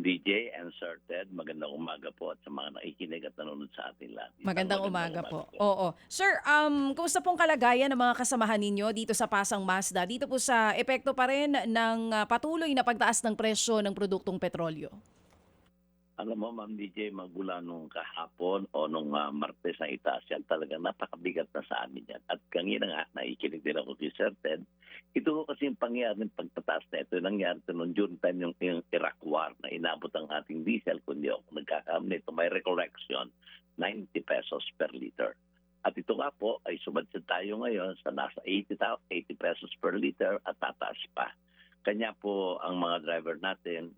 DJ and Sir Ted, magandang umaga po at sa mga nakikinig at nanonood sa atin lahat. Magandang umaga po. Oo. Sir, kumusta pong kalagayan ng mga kasamahan ninyo dito sa Pasang Mazda? Dito po sa epekto pa rin ng patuloy na pagtaas ng presyo ng produktong petrolyo. Alam mo, Ma'am DJ, magmula nung kahapon o nung Martes na itaas yan, talagang napakabigat na sa amin yan. At kanina nga, nakikinig din ako si Sir Ted. Ito kasi yung pangyayari ng pagtataas na ito. Nangyari ito noong June time yung Iraq War na inabot ang ating diesel. Kundi ako nagkakamali ito, may recollection, 90 pesos per liter. At ito nga po ay sumadsid tayo ngayon sa nasa 80 pesos per liter at tataas pa. Kanya po ang mga driver natin,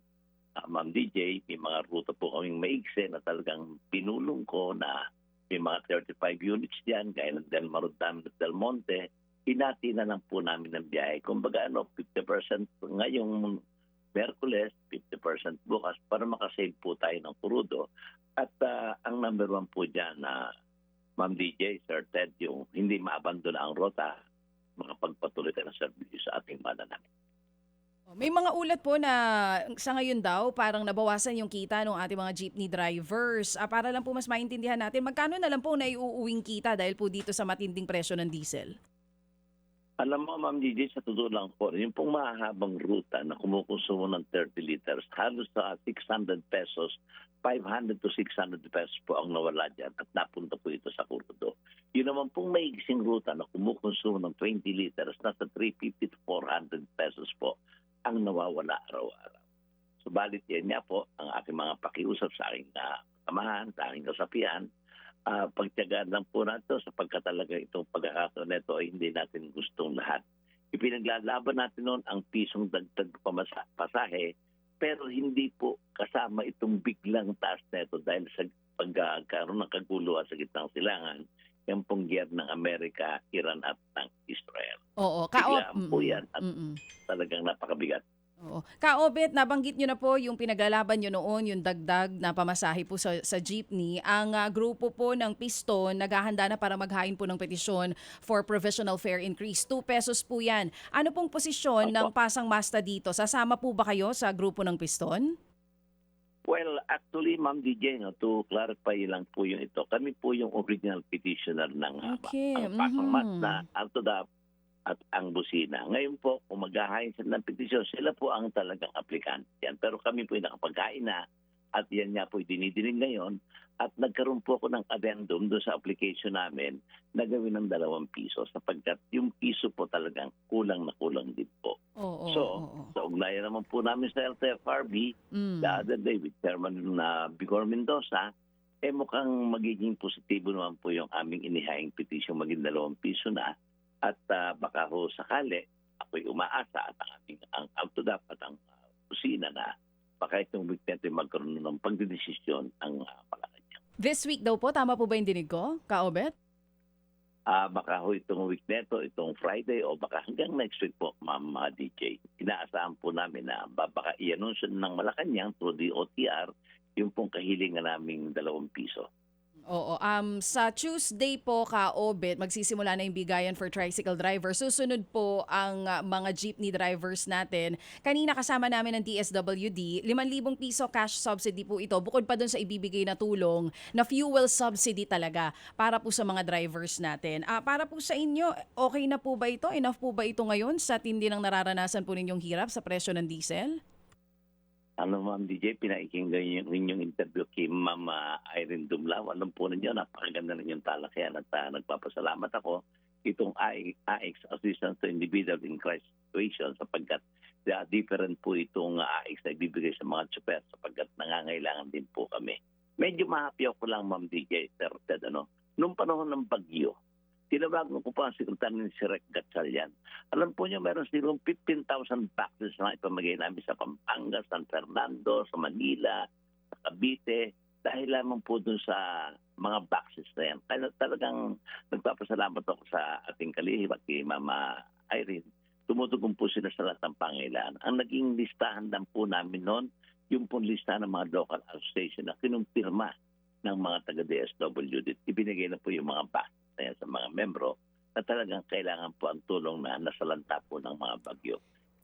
Ma'am DJ, may mga ruta po kaming maigsi na talagang pinulong ko na may mga 35 units diyan, gaya ng Del Marutan at Del Monte, hinati na lang po namin ng biyahe. Kumbaga 50% ngayong Merkules, 50% bukas para makasave po tayo ng krudo. At ang number one po dyan na Ma'am DJ, Sir Ted, yung hindi maabandona ang rota, makapagpatuloy tayo ng serbisyo sa ating mananamit. May mga ulat po na sa ngayon daw parang nabawasan yung kita ng ating mga jeepney drivers. Para lang po mas maintindihan natin, magkano na lang po naiuuwing kita dahil po dito sa matinding presyo ng diesel? Alam mo, Ma'am Gigi, sa totoo lang po, yung pong mahahabang ruta na kumukonsumo ng 30 liters, halos sa 600 pesos, 500 to 600 pesos po ang nawala dyan at napunta po ito sa Crudo. Yun naman pong maigising ruta na kumukonsumo ng 20 liters, nasa 350 to 400 pesos po ang nawawala araw-araw. Subalit yan nga po ang aking mga pakiusap sa aking kasamahan, sa aking kasapian. Pagtiyagaan lang po natin sapagkat talaga itong pagkakataon nito ay hindi natin gustong lahat. Ipinaglalaban natin noon ang pisong dagdag pasahe pero hindi po kasama itong biglang taas nito dahil sa pagkakaroon ng kaguluhan sa gitnang silangan yung pong giyar ng Amerika, Iran at ng Israel. Oo, Biglaan po yan at talagang napakabigat. Oo. Kaobet, nabanggit nyo na po yung pinaglalaban nyo noon, yung dagdag na pamasahe po sa jeepney. Ang grupo po ng Piston, naghahanda na para maghain po ng petisyon for provisional fare increase. 2 pesos po yan. Ano pong posisyon ng Pasang Mazda dito? Sasama po ba kayo sa grupo ng Piston? Well, actually, Ma'am DJ, to clarify lang po yung ito. Kami po yung original petitioner ng ang Pasang Mazda, Altodap, at ang Busina. Ngayon po, kung maghahain sila ng petisyon, sila po ang talagang aplikante yan. Pero kami po yung nakapaghain na at yan nga po dinidinig ngayon at nagkaroon po ako ng addendum doon sa application namin na gawin ng 2 piso sapagkat yung piso po talagang kulang na kulang din po. Sa ugnayan naman po namin sa LTFRB, the other day with Chairman Bigor Mendoza, mukhang magiging positibo naman po yung aming inihaing petisyon maging 2 piso na. At baka ho sakali, ako'y umaasa at ang Altodap at ang Busina na baka itong week na ito magkaroon ng pagdidesisyon ang Malacanang. This week daw po, tama po ba yung dinig ko, Kaobet? Baka ho itong week na ito, itong Friday o baka hanggang next week po, Ma'am DJ. Inaasahan po namin na baka i-anunsyo ng Malacanang through the OTR yung pong kahilingan naming 2 piso. Oo. Sa Tuesday po, Kaobet, magsisimula na yung bigayan for tricycle drivers. Susunod po ang mga jeepney drivers natin. Kanina kasama namin ng DSWD, 5,000 piso cash subsidy po ito. Bukod pa dun sa ibibigay na tulong na fuel subsidy talaga para po sa mga drivers natin. Para po sa inyo, okay na po ba ito? Enough po ba ito ngayon sa tindi ng nararanasan po ninyong hirap sa presyo ng diesel? Ano, Ma'am DJ, pinaikinggan yung inyong interview kay Ma'am Irene Dumlao. Alam po ninyo, napakaganda ng inyong talakayan at nagpapasalamat ako itong AX, Assistance to Individual in Crisis Situation, sapagkat different po itong AX na ibibigay sa mga tsuper sapagkat nangangailangan din po kami. Medyo mahappy ako lang, Ma'am DJ, Sir Ted, nung panahon ng bagyo, tinawagan ko pa ang sekretary ni si Rec Gatchalian. Alam po niyo, meron silang 15,000 boxes na ipamagay namin sa Pampanga, San Fernando, sa Manila, sa Cavite, dahil lamang po dun sa mga boxes na yan. Kaya talagang nagpapasalamat ako sa ating kalihim at kay Mama Irene. Tumutugon po sila sa lahat ng pangailangan. Ang naging listahan lang po namin noon, yung pong listahan ng mga local association na kinumpirma ng mga taga-DSWD. Ibinigay na po yung mga boxes sa mga membro na talagang kailangan po ang tulong na nasalanta po ng mga bagyo.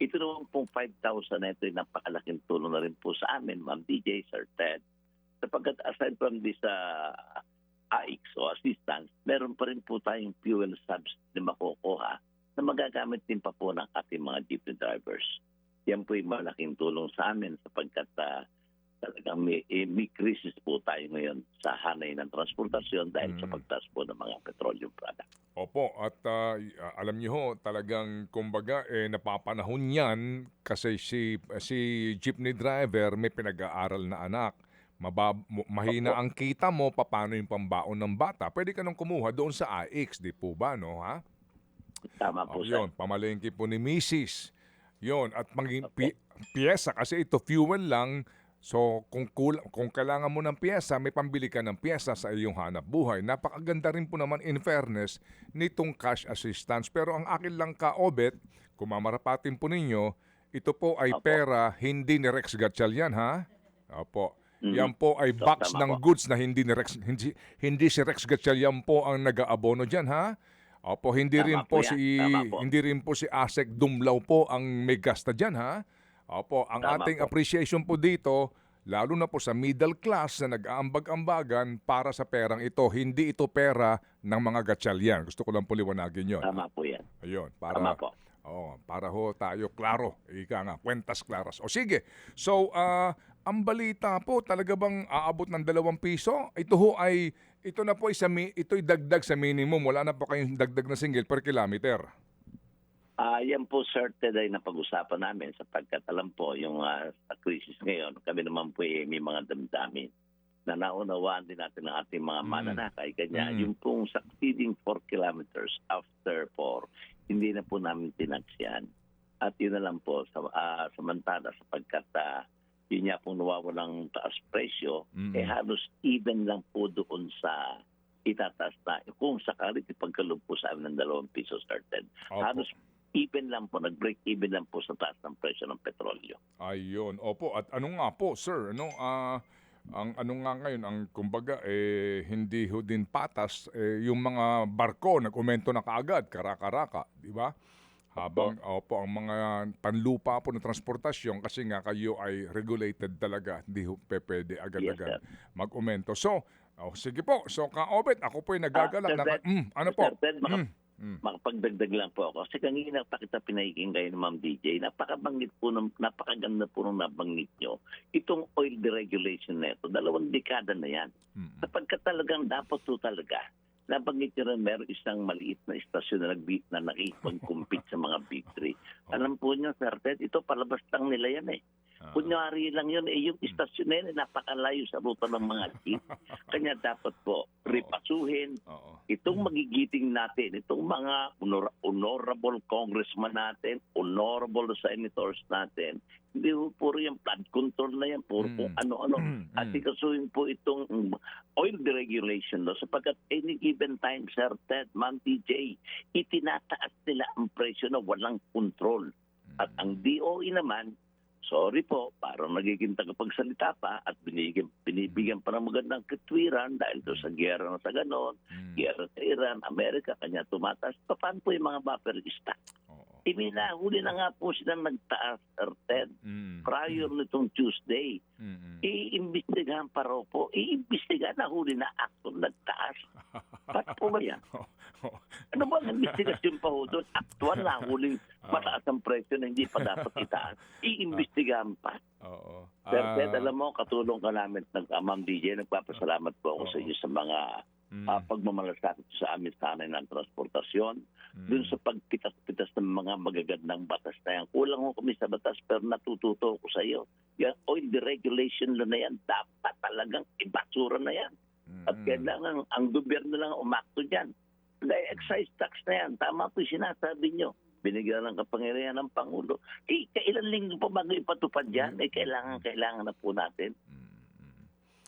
Ito naman pong 5,000 na ito ay napakalaking tulong na rin po sa amin, Ma'am DJ, Sir Ted. Sapagkat aside from this AIX o assistance, meron pa rin po tayong fuel subsidy na makukuha na magagamit din pa po ng ating mga jeepney drivers. Yan po ay malaking tulong sa amin sapagkat talagang may crisis po tayo ngayon sa hanay ng transportasyon dahil sa pagtaas po ng mga petroleum product. Opo, at alam niyo ho, talagang kumbaga napapanahon yan kasi si jeepney driver may pinag-aaral na anak. Mahina ang kita mo, paano yung pambaon ng bata? Pwede ka nang kumuha doon sa AIX, di po ba, no? Ha? Tama po, sir. Yun, pamalengke po ni Mrs. Yun, at piyesa kasi ito fuel lang. So kung kailangan mo ng piyesa, may pambili ka ng piyesa sa iyong hanap buhay. Napakaganda rin po naman in fairness nitong cash assistance. Pero ang akin lang ka-obet, kung mamarapatin po ninyo, ito po ay pera, hindi ni Rex Gatchalian, ha? Opo. Yan po ay box ng goods na hindi si Rex Gatchalian po ang nag-aabono diyan, ha? Opo, hindi rin po si Asek Dumlaw po ang may gasta diyan, ha? Opo, ang ating appreciation po dito, lalo na po sa middle class na nag-aambag-ambagan para sa perang ito. Hindi ito pera ng mga Gatchalian. Gusto ko lang po liwanagin yun. Tama po yan. Ayun, Tama po. Para ho tayo klaro. Ika nga, kwentas klaras. O sige, so ang balita po, talaga bang aabot ng 2 piso? Ito na po ito'y dagdag sa minimum. Wala na po kayong dagdag na single per kilometer. Yan po, Sir Ted, ay napag-usapan namin sapagkat alam po yung sa crisis ngayon, kami naman po may mga damdamin na naunawaan din natin ang ating mga mananakay. Kanya yung pong succeeding 4 kilometers after 4, hindi na po namin tinaksyan. At yun na lang po, samantala sapagkat yun nga pong nawawalang taas presyo, halos even lang po doon sa itataas na. Kung sakali ipagkaloob po sa amin ng 2 piso, Sir Ted, halos even lang po, nag-break even lang po sa taas ng presyo ng petrolyo. Ayun, opo. At ano nga po, sir, ang ano nga ngayon, ang kumbaga, hindi ho din patas, yung mga barko, nag-umento na kaagad, karaka-raka, di ba? Habang, ang mga panlupa po na transportasyon, kasi nga kayo ay regulated talaga, hindi ho pwede agad-agad mag-umento. So, sige po, so ka-obet, ako po ay nagagalak. Ano po? Sir Ted, makapagdagdag lang po ako. Kasi kanina pa kita pinahiging kayo ng Ma'am DJ, napakaganda po nung nabanggit nyo. Itong oil deregulation na ito, 2 dekada na yan. Sapagkat talagang dapat po talaga, nabanggit nyo rin meron isang maliit na istasyon na nakipag-compete sa mga big three. Alam po nyo, Sir Ted, ito palabas lang nila yan eh. Kunyari lang yun, yung istasyon na yun, napakalayo sa ruta ng mga jeep. Kanya dapat po, ripasuhin itong magigiting natin, itong mga honorable congressman natin, honorable senators natin. Hindi po puro yung flood control na yan, puro kung ano-ano. At ikasuhin po itong oil deregulation no? Sapagkat any given time, Sir Ted, Ma'am DJ, itinataas nila ang presyo na walang control. At ang DOE naman, sorry po, parang nagiging tagapagsalita pa at binibigyan pa ng magandang katwiran dahil to sa giyera na sa ganon, giyera sa Iran, Amerika, kanya tumataas. Paano po yung mga buffer stock? Iminahuli na nga po silang nagtaas, Sir Ted, prior nitong Tuesday. Iimbestigahan pa raw po. Iimbestigahan na huli na actual nagtaas. Ba't po ba yan? Ano ba ang investigasyon pa ho doon? Actual na huling mataas ang presyo na hindi pa dapat itaas. Iimbestigahan pa. Sir Ted, alam mo, katulong ka namin ng Ma'am DJ. Nagpapasalamat po ako sa iyo sa mga pagmamalasakit sa amin sa hanay ng transportasyon. Doon sa pagpitas-pitas ng mga magagandang batas na yan. Kulang ko kami sa batas pero natututo ko sa iyo. Yung oil deregulation na yan, dapat talagang ibasura na yan. At kailangan ang gobyerno lang umakto dyan. Dahil excise tax na yan, tama po yung sinasabi nyo. Binigyan ng kapangyarihan ng Pangulo. Kailan linggo pa bago ipatupad yan? Kailangan na po natin.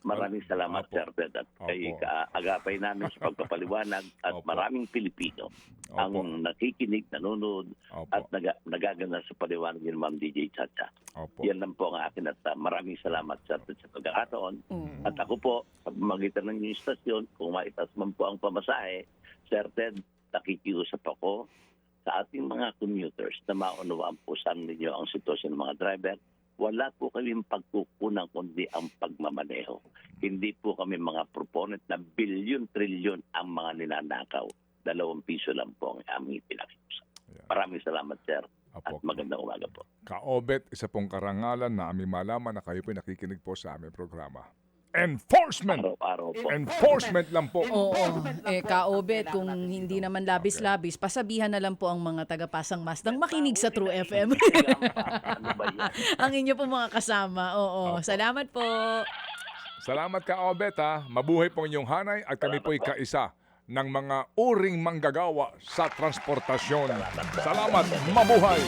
Maraming salamat, Sir Ted, at kay kaagapay namin sa pagpapaliwanag at maraming Pilipino ang nakikinig, nanonood at nagaganda sa paliwanag ni Ma'am DJ Chacha. Yan lang po ang akin at maraming salamat, Sir Ted, sa pagkakataon. At ako po, sa pamagitan ng istasyon, kung maitas man po ang pamasahe, Sir Ted, nakikiusap ako sa ating mga commuters na maunawaan po sa ninyo ang sitwasyon ng mga driver, wala po kaming pagkukunan kundi ang pagmamaneho. Hindi po kami mga proponent na bilyon-trilyon ang mga ninanakaw. 2 piso lang po ang aming pinag-usap. Maraming salamat, sir. At Apo. magandang umaga po. Ka-Obet, isa pong karangalan na aming malaman na kayo po nakikinig po sa aming programa. Enforcement! Araw-araw po. Enforcement lang po. Oo. Ka-Obet, kung hindi naman labis-labis, pasabihan na lang po ang mga taga-Pasang Masdang makinig sa True FM. Ano ba yan? Ang inyo po mga kasama. Oo. Opo. Salamat po. Salamat ka-Obet ha. Mabuhay po inyong hanay at kami po'y kaisa ng mga uring manggagawa sa transportasyon. Salamat, mabuhay!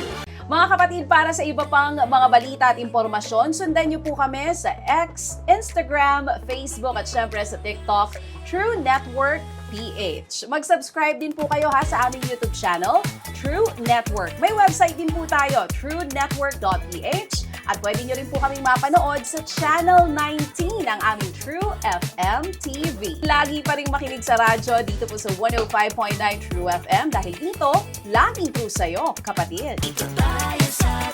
Mga kapatid, para sa iba pang mga balita at impormasyon, sundan niyo po kami sa X, Instagram, Facebook at syempre sa TikTok, True Network PH. Mag-subscribe din po kayo ha sa aming YouTube channel, True Network. May website din po tayo, truenetwork.ph, at pwede niyo rin po kaming mapanood sa Channel 19 ng aming True FM TV. Lagi pa rin makinig sa radyo dito po sa 105.9 True FM dahil dito, laging true sa'yo, kapatid. Ito tayo sa